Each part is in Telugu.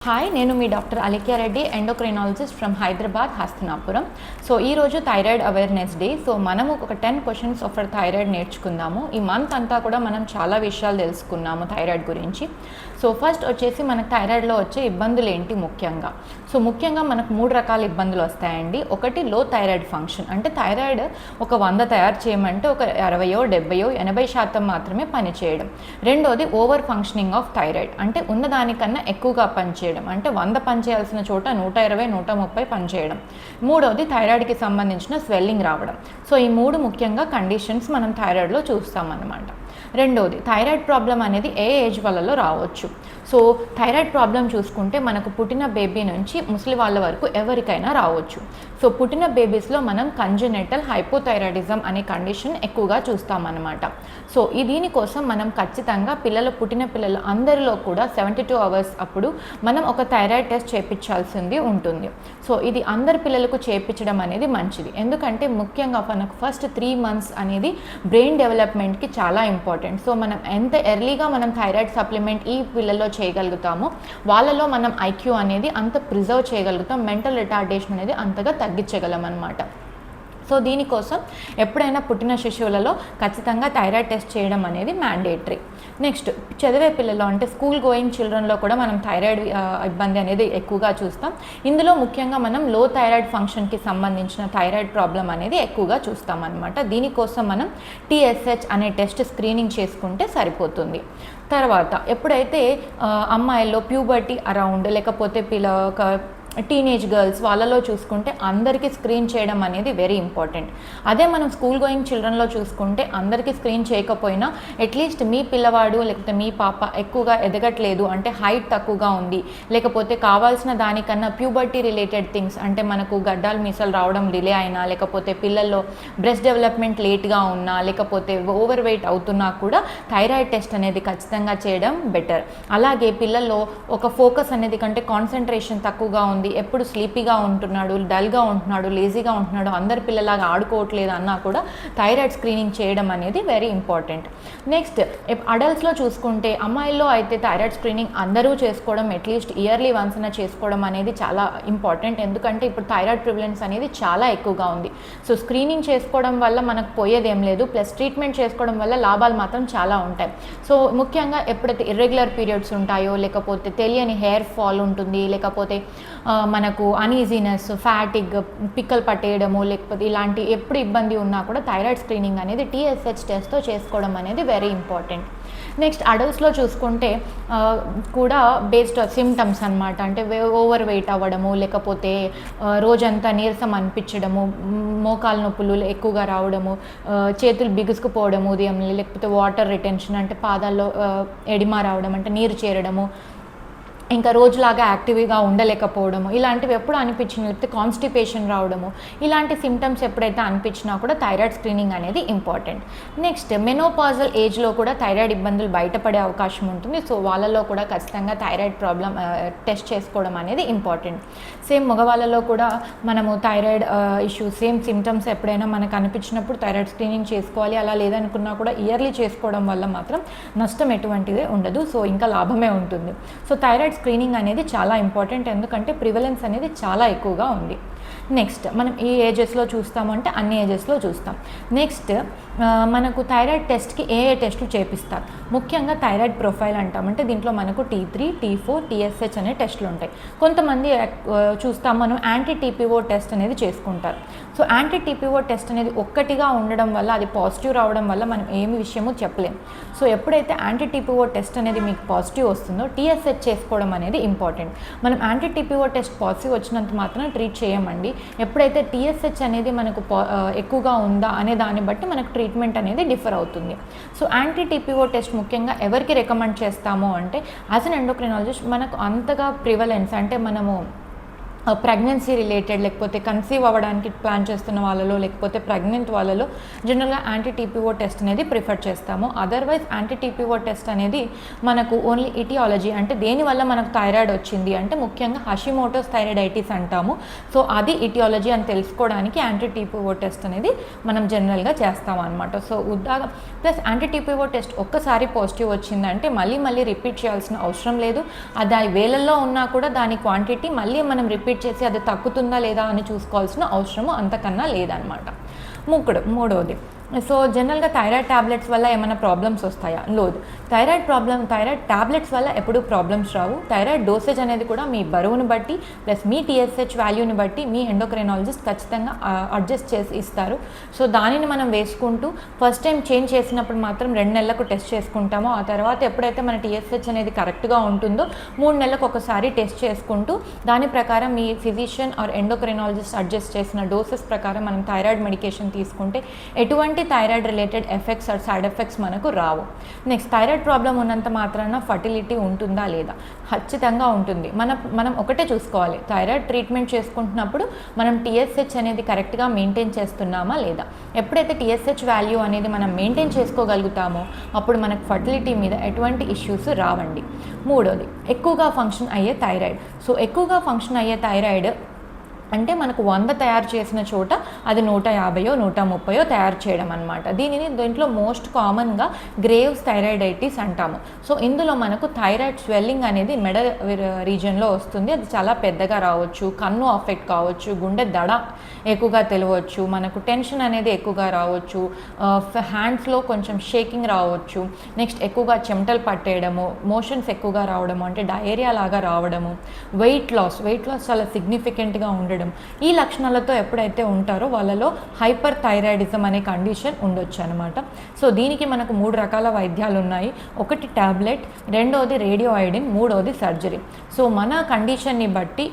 హాయ్, నేను మీ doctor Alikya Reddy, endocrinologist from Hyderabad, Hastinapuram. So ఈరోజు థైరాయిడ్ అవేర్నెస్ డే. సో మనము ఒక 10 క్వశ్చన్స్ ఫర్ థైరాయిడ్ నేర్చుకుందాము. ఈ మంత్ అంతా కూడా మనం చాలా విషయాలు తెలుసుకున్నాము థైరాయిడ్ గురించి. సో ఫస్ట్ వచ్చేసి మనకు థైరాయిడ్లో వచ్చే ఇబ్బందులు ఏంటి ముఖ్యంగా. సో ముఖ్యంగా మనకు 3 రకాల ఇబ్బందులు వస్తాయండి. ఒకటి లో థైరాయిడ్ ఫంక్షన్, అంటే థైరాయిడ్ ఒక 100 తయారు చేయమంటే ఒక 60, 70, 80% మాత్రమే పనిచేయడం. రెండోది ఓవర్ ఫంక్షనింగ్ ఆఫ్ థైరాయిడ్, అంటే ఉన్నదానికన్నా ఎక్కువగా పనిచేయడం, అంటే 100 పనిచేయాల్సిన చోట 120, 130 పనిచేయడం. మూడోది థైరాయిడ్కి సంబంధించిన స్వెల్లింగ్ రావడం. సో ఈ 3 ముఖ్యంగా కండిషన్స్ మనం థైరాయిడ్లో చూస్తామన్నమాట. రెండోది థైరాయిడ్ ప్రాబ్లం అనేది ఏ ఏజ్ వాళ్ళలో రావచ్చు. సో థైరాయిడ్ ప్రాబ్లం చూసుకుంటే మనకు పుట్టిన బేబీ నుంచి ముసలి వాళ్ళ వరకు ఎవరికైనా రావచ్చు. సో పుట్టిన బేబీస్లో మనం కంజెనిటల్ హైపోథైరాయిడిజం అనే కండిషన్ ఎక్కువగా చూస్తామన్నమాట. సో దీనికోసం మనం ఖచ్చితంగా పుట్టిన పిల్లలు అందరిలో కూడా 72 అవర్స్ అప్పుడు మనం ఒక థైరాయిడ్ టెస్ట్ చేయించాల్సింది ఉంటుంది. సో ఇది అందరి పిల్లలకు చేయించడం అనేది మంచిది, ఎందుకంటే ముఖ్యంగా మనకు ఫస్ట్ 3 months అనేది బ్రెయిన్ డెవలప్మెంట్కి చాలా ఇంపార్టెంట్. సో మనం ఎంత ఎర్లీగా మనం థైరాయిడ్ సప్లిమెంట్ ఈ పిల్లల్లో చేయగలుగుతామో వాళ్ళలో మనం ఐక్యూ అనేది అంత ప్రిజర్వ్ చేయగలుగుతాం, మెంటల్ రిటార్డేషన్ అనేది అంతగా తగ్గించగలం అన్నమాట. సో దీనికోసం ఎప్పుడైనా పుట్టిన శిశువులలో ఖచ్చితంగా థైరాయిడ్ టెస్ట్ చేయడం అనేది మ్యాండేటరీ. నెక్స్ట్ చదివే పిల్లలు, అంటే స్కూల్ గోయింగ్ చిల్డ్రన్లో కూడా మనం థైరాయిడ్ ఇబ్బంది అనేది ఎక్కువగా చూస్తాం. ఇందులో ముఖ్యంగా మనం లో థైరాయిడ్ ఫంక్షన్కి సంబంధించిన థైరాయిడ్ ప్రాబ్లం అనేది ఎక్కువగా చూస్తాం అన్నమాట. దీనికోసం మనం TSH అనే టెస్ట్ స్క్రీనింగ్ చేసుకుంటే సరిపోతుంది. తర్వాత ఎప్పుడైతే అమ్మాయిల్లో ప్యూబర్టీ అరౌండ్, లేకపోతే టీనేజ్ గర్ల్స్ వాళ్ళలో చూసుకుంటే అందరికీ స్క్రీన్ చేయడం అనేది వెరీ ఇంపార్టెంట్. అదే మనం స్కూల్ గోయింగ్ చిల్డ్రన్లో చూసుకుంటే అందరికీ స్క్రీన్ చేయకపోయినా అట్లీస్ట్ మీ పిల్లవాడు లేకపోతే మీ పాప ఎక్కువగా ఎదగట్లేదు, అంటే హైట్ తక్కువగా ఉంది, లేకపోతే కావాల్సిన దానికన్నా ప్యూబర్టీ రిలేటెడ్ థింగ్స్, అంటే మనకు గడ్డాలు మీసాలు రావడం డిలే అయినా, లేకపోతే పిల్లల్లో బ్రెస్ట్ డెవలప్మెంట్ లేట్గా ఉన్నా, లేకపోతే ఓవర్ వెయిట్ అవుతున్నా కూడా థైరాయిడ్ టెస్ట్ అనేది ఖచ్చితంగా చేయడం బెటర్. అలాగే పిల్లల్లో ఒక ఫోకస్ అనేది కంటే కాన్సన్ట్రేషన్ తక్కువగా ఉంది, ఎప్పుడు స్లీపీగా ఉంటున్నాడు, డల్గా ఉంటున్నాడు, లేజీగా ఉంటున్నాడు, అందరి పిల్లలాగా ఆడుకోవట్లేదు అన్నా కూడా థైరాయిడ్ స్క్రీనింగ్ చేయడం అనేది వెరీ ఇంపార్టెంట్. నెక్స్ట్ అడల్ట్స్లో చూసుకుంటే అమ్మాయిల్లో అయితే థైరాయిడ్ స్క్రీనింగ్ అందరూ చేసుకోవడం, అట్లీస్ట్ ఇయర్లీ వన్స్ అయినా చేసుకోవడం అనేది చాలా ఇంపార్టెంట్, ఎందుకంటే ఇప్పుడు థైరాయిడ్ ప్రివలెన్స్ అనేది చాలా ఎక్కువగా ఉంది. సో స్క్రీనింగ్ చేసుకోవడం వల్ల మనకు పోయేదేం లేదు, ప్లస్ ట్రీట్మెంట్ చేసుకోవడం వల్ల లాభాలు మాత్రం చాలా ఉంటాయి. సో ముఖ్యంగా ఎప్పుడైతే ఇర్రెగ్యులర్ పీరియడ్స్ ఉంటాయో, లేకపోతే తెలియని హెయిర్ ఫాల్ ఉంటుంది, లేకపోతే మనకు అనీజీనెస్, ఫ్యాటిగ్, పిక్కలు పట్టేయడము, లేకపోతే ఇలాంటి ఎప్పుడు ఇబ్బంది ఉన్నా కూడా థైరాయిడ్ స్క్రీనింగ్ అనేది TSH టెస్ట్తో చేసుకోవడం అనేది వెరీ ఇంపార్టెంట్. నెక్స్ట్ అడల్ట్స్లో చూసుకుంటే కూడా బేస్డ్ సిమ్టమ్స్ అనమాట, అంటే ఓవర్ వెయిట్ అవ్వడము, లేకపోతే రోజంతా నీరసం అనిపించడము, మోకాలు నొప్పులు ఎక్కువగా రావడము, చేతులు బిగుసుకుపోవడము ఉదయం, లేకపోతే వాటర్ రిటెన్షన్, అంటే పాదాల్లో ఎడిమా రావడం, అంటే నీరు చేరడము, ఇంకా రోజులాగా యాక్టివ్గా ఉండలేకపోవడము, ఇలాంటివి ఎప్పుడు అనిపించిన, లేకపోతే కాన్స్టిపేషన్ రావడము, ఇలాంటి సిమ్టమ్స్ ఎప్పుడైతే అనిపించినా కూడా థైరాయిడ్ స్క్రీనింగ్ అనేది ఇంపార్టెంట్. నెక్స్ట్ మెనోపాజల్ ఏజ్లో కూడా థైరాయిడ్ ఇబ్బందులు బయటపడే అవకాశం ఉంటుంది. సో వాళ్ళలో కూడా ఖచ్చితంగా థైరాయిడ్ ప్రాబ్లం టెస్ట్ చేసుకోవడం అనేది ఇంపార్టెంట్. సేమ్ మగవాళ్ళలో కూడా మనము థైరాయిడ్ ఇష్యూస్, సేమ్ సిమ్టమ్స్ ఎప్పుడైనా మనకు అనిపించినప్పుడు థైరాయిడ్ స్క్రీనింగ్ చేసుకోవాలి. అలా లేదనుకున్నా కూడా ఇయర్లీ చేసుకోవడం వల్ల మాత్రం నష్టం ఎటువంటిదే ఉండదు, సో ఇంకా లాభమే ఉంటుంది. సో థైరాయిడ్ స్క్రీనింగ్ అనేది చాలా ఇంపార్టెంట్, ఎందుకంటే ప్రివలెన్స్ అనేది చాలా ఎక్కువగా ఉంది. నెక్స్ట్ మనం ఈ ఏజెస్లో చూస్తాము అంటే అన్ని ఏజెస్లో చూస్తాం. నెక్స్ట్ మనకు థైరాయిడ్ టెస్ట్కి ఏ టెస్టులు చేపిస్తారు, ముఖ్యంగా థైరాయిడ్ ప్రొఫైల్ అంటాం, అంటే దీంట్లో మనకు T3, T4, TSH అనే టెస్టులు ఉంటాయి. కొంతమంది చూస్తాం మనం యాంటీ TPO టెస్ట్ అనేది చేసుకుంటారు. సో యాంటీ TPO టెస్ట్ అనేది ఒక్కటిగా ఉండడం వల్ల, అది పాజిటివ్ రావడం వల్ల మనం ఏమి విషయమో చెప్పలేం. సో ఎప్పుడైతే యాంటీ TPO టెస్ట్ అనేది మీకు పాజిటివ్ వస్తుందో TSH చేసుకోవడం అనేది ఇంపార్టెంట్. మనం యాంటీ TPO టెస్ట్ పాజిటివ్ వచ్చినంత మాత్రం ట్రీట్ చేయమండి. ఎప్పుడైతే TSH అనేది మనకు ఎక్కువగా ఉందా అనే దాన్ని బట్టి మనకు ట్రీట్మెంట్ అనేది డిఫర్ అవుతుంది. సో యాంటీ TPO టెస్ట్ ముఖ్యంగా ఎవరికి రికమెండ్ చేస్తాము అంటే యాజ్ అన్ ఎండోక్రైనాలజిస్ట్ మనకు అంతగా ప్రివలెన్స్, అంటే మనము ప్రెగ్నెన్సీ రిలేటెడ్ లేకపోతే కన్సీవ్ అవ్వడానికి ప్లాన్ చేస్తున్న వాళ్ళలో లేకపోతే ప్రెగ్నెంట్ వాళ్ళలో జనరల్గా యాంటీ టీపీఓ టెస్ట్ అనేది ప్రిఫర్ చేస్తాము. అదర్వైజ్ యాంటీ టీపీఓ టెస్ట్ అనేది మనకు ఓన్లీ ఇటియాలజీ అంటే దేనివల్ల మనకు థైరాయిడ్ వచ్చింది అంటే ముఖ్యంగా హషిమోటోస్ థైరాయిడైటిస్ అంటాము. సో అది ఇటియాలజీ అని తెలుసుకోవడానికి యాంటీ టీపీఓ టెస్ట్ అనేది మనం జనరల్గా చేస్తాం అనమాట. So plus anti TPO test ఒక్కసారి పాజిటివ్ వచ్చిందంటే మళ్ళీ రిపీట్ చేయాల్సిన అవసరం లేదు. అది వేలల్లో ఉన్నా కూడా దాని క్వాంటిటీ మళ్ళీ మనం రిపీట్ చేసి అది తగ్గుతుందా లేదా అని చూసుకోవాల్సిన అవసరము అంతకన్నా లేదనమాట. మూడవది, సో జనరల్గా థైరాయిడ్ ట్యాబ్లెట్స్ వల్ల ఏమైనా ప్రాబ్లమ్స్ వస్తాయా? లేదు. థైరాయిడ్ ట్యాబ్లెట్స్ వల్ల ఎప్పుడూ ప్రాబ్లమ్స్ రావు. థైరాయిడ్ డోసేజ్ అనేది కూడా మీ బరువును బట్టి ప్లస్ మీ టీఎస్హెచ్ వాల్యూని బట్టి మీ ఎండోక్రైనాలజిస్ట్ ఖచ్చితంగా అడ్జస్ట్ చేసి ఇస్తారు. సో దానిని మనం వేసుకుంటూ ఫస్ట్ టైం చేంజ్ చేసినప్పుడు మాత్రం 2 నెలలకు టెస్ట్ చేసుకుంటామో, ఆ తర్వాత ఎప్పుడైతే మన టీఎస్హెచ్ అనేది కరెక్ట్గా ఉంటుందో 3 నెలలకు ఒకసారి టెస్ట్ చేసుకుంటూ దాని ప్రకారం మీ ఫిజిషియన్ ఆర్ ఎండోక్రైనాలజిస్ట్ అడ్జస్ట్ చేసిన డోసెస్ ప్రకారం మనం థైరాయిడ్ మెడికేషన్ తీసుకుంటే ఎటువంటి thyroid related effects or side effects మనకు రావు. నెక్స్ట్, థైరాయిడ్ ప్రాబ్లం ఉన్నంత మాత్రాన ఫర్టిలిటీ ఉంటుందా లేదా? ఖచ్చితంగా ఉంటుంది. మనం ఒకటే చూసుకోవాలి, థైరాయిడ్ ట్రీట్మెంట్ చేసుకుంటున్నప్పుడు మనం టీఎస్హెచ్ అనేది కరెక్ట్గా మెయింటైన్ చేస్తున్నామా లేదా. ఎప్పుడైతే టీఎస్హెచ్ వాల్యూ అనేది మనం మెయింటైన్ చేసుకోగలుగుతామో అప్పుడు మనకు ఫర్టిలిటీ మీద ఎటువంటి ఇష్యూస్ రావండి. మూడోది, ఎక్కువగా ఫంక్షన్ అయ్యే థైరాయిడ్. సో ఎక్కువగా ఫంక్షన్ అయ్యే థైరాయిడ్ అంటే మనకు 100 తయారు చేసిన చోట అది 150 130 తయారు చేయడం అనమాట. దీంట్లో మోస్ట్ కామన్గా గ్రేవ్స్ థైరాయిడైటిస్ అంటాము. సో ఇందులో మనకు థైరాయిడ్ స్వెల్లింగ్ అనేది మెడ రీజియన్లో వస్తుంది. అది చాలా పెద్దగా రావచ్చు, కన్ను అఫెక్ట్ కావచ్చు, గుండె దడ ఎక్కువగా తెలియవచ్చు, మనకు టెన్షన్ అనేది ఎక్కువగా రావచ్చు, హ్యాండ్స్లో కొంచెం షేకింగ్ రావచ్చు, నెక్స్ట్ ఎక్కువగా చెమటలు పట్టేయడము, మోషన్స్ ఎక్కువగా రావడము అంటే డయేరియా లాగా రావడము, వెయిట్ లాస్ చాలా సిగ్నిఫికెంట్గా ఉండడం. ఈ లక్షణాలతో ఎప్పుడైతే ఉంటారో వాళ్ళలో హైపర్ థైరాయిడిజం అనే కండిషన్ ఉండొచ్చు అనమాట. సో దీనికి మనకు 3 రకాల వైద్యాలు ఉన్నాయి. ఒకటి ట్యాబ్లెట్, రెండవది రేడియో ఐడిన్, మూడవది సర్జరీ. సో మన కండిషన్ని బట్టి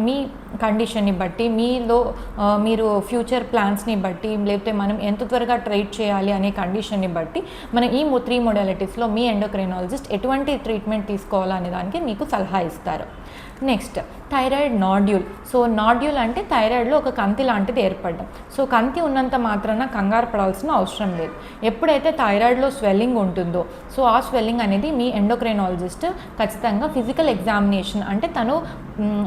మీ కండిషన్ని బట్టి మీరు ఫ్యూచర్ ప్లాన్స్ని బట్టి లేకపోతే మనం ఎంత త్వరగా ట్రీట్ చేయాలి అనే కండిషన్ని బట్టి మనం ఈ 3 మోడాలిటీస్లో మీ ఎండోక్రైనాలజిస్ట్ ఎటువంటి ట్రీట్మెంట్ తీసుకోవాలనే దానికి మీకు సలహా ఇస్తారు. Next, thyroid nodule. So nodule అంటే థైరాయిడ్లో ఒక కంతి లాంటిది ఏర్పడడం. సో కంతి ఉన్నంత మాత్రాన కంగారు పడాల్సిన అవసరం లేదు. ఎప్పుడైతే థైరాయిడ్లో స్వెల్లింగ్ ఉంటుందో సో ఆ స్వెల్లింగ్ అనేది మీ ఎండోక్రైనాలజిస్ట్ ఖచ్చితంగా ఫిజికల్ ఎగ్జామినేషన్ అంటే తను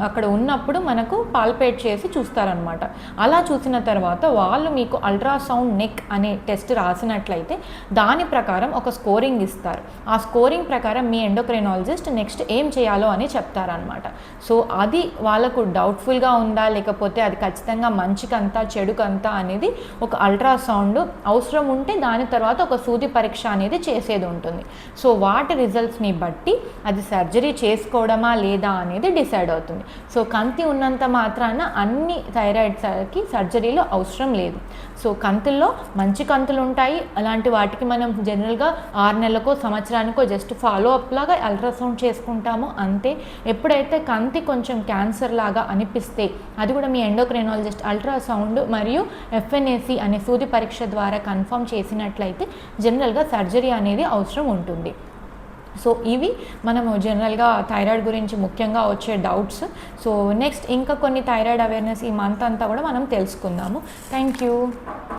అక్కడ ఉన్నప్పుడు మనకు పాల్పేట్ చేసి చూస్తారనమాట. అలా చూసిన తర్వాత వాళ్ళు మీకు అల్ట్రాసౌండ్ నెక్ అనే టెస్ట్ రాసినట్లయితే దాని ప్రకారం ఒక స్కోరింగ్ ఇస్తారు. ఆ స్కోరింగ్ ప్రకారం మీ ఎండోక్రైనాలజిస్ట్ నెక్స్ట్ ఏం చేయాలో అని చెప్తారనమాట. సో అది వాళ్ళకు డౌట్ఫుల్గా ఉందా లేకపోతే అది ఖచ్చితంగా మంచికంతా చెడుకంతా అనేది ఒక అల్ట్రాసౌండ్ అవసరం ఉంటే దాని తర్వాత ఒక సూది పరీక్ష అనేది చేసేది ఉంటుంది. సో వాటి రిజల్ట్స్ని బట్టి అది సర్జరీ చేసుకోవడమా లేదా అనేది డిసైడ్ అవుతుంది. సో కంతి ఉన్నంత మాత్రాన అన్ని థైరాయిడ్స్కి సర్జరీలో అవసరం లేదు. సో కంతుల్లో మంచి కంతులు ఉంటాయి, అలాంటి వాటికి మనం జనరల్గా 6 నెలలకో సంవత్సరానికో జస్ట్ ఫాలో అప్ లాగా అల్ట్రాసౌండ్ చేసుకుంటాము అంతే. ఎప్పుడైతే కంతి కొంచెం క్యాన్సర్ లాగా అనిపిస్తే అది కూడా మీ ఎండోక్రైనాలజిస్ట్ అల్ట్రాసౌండ్ మరియు ఎఫ్ఎన్ఏసి అనే సూది పరీక్ష ద్వారా కన్ఫర్మ్ చేసినట్లయితే జనరల్గా సర్జరీ అనేది అవసరం ఉంటుంది. సో ఇవి మనము జనరల్గా థైరాయిడ్ గురించి ముఖ్యంగా వచ్చే డౌట్స్. సో నెక్స్ట్ ఇంకా కొన్ని థైరాయిడ్ అవేర్నెస్ ఈ మంత్ అంతా కూడా మనం తెలుసుకుందాము. Thank you.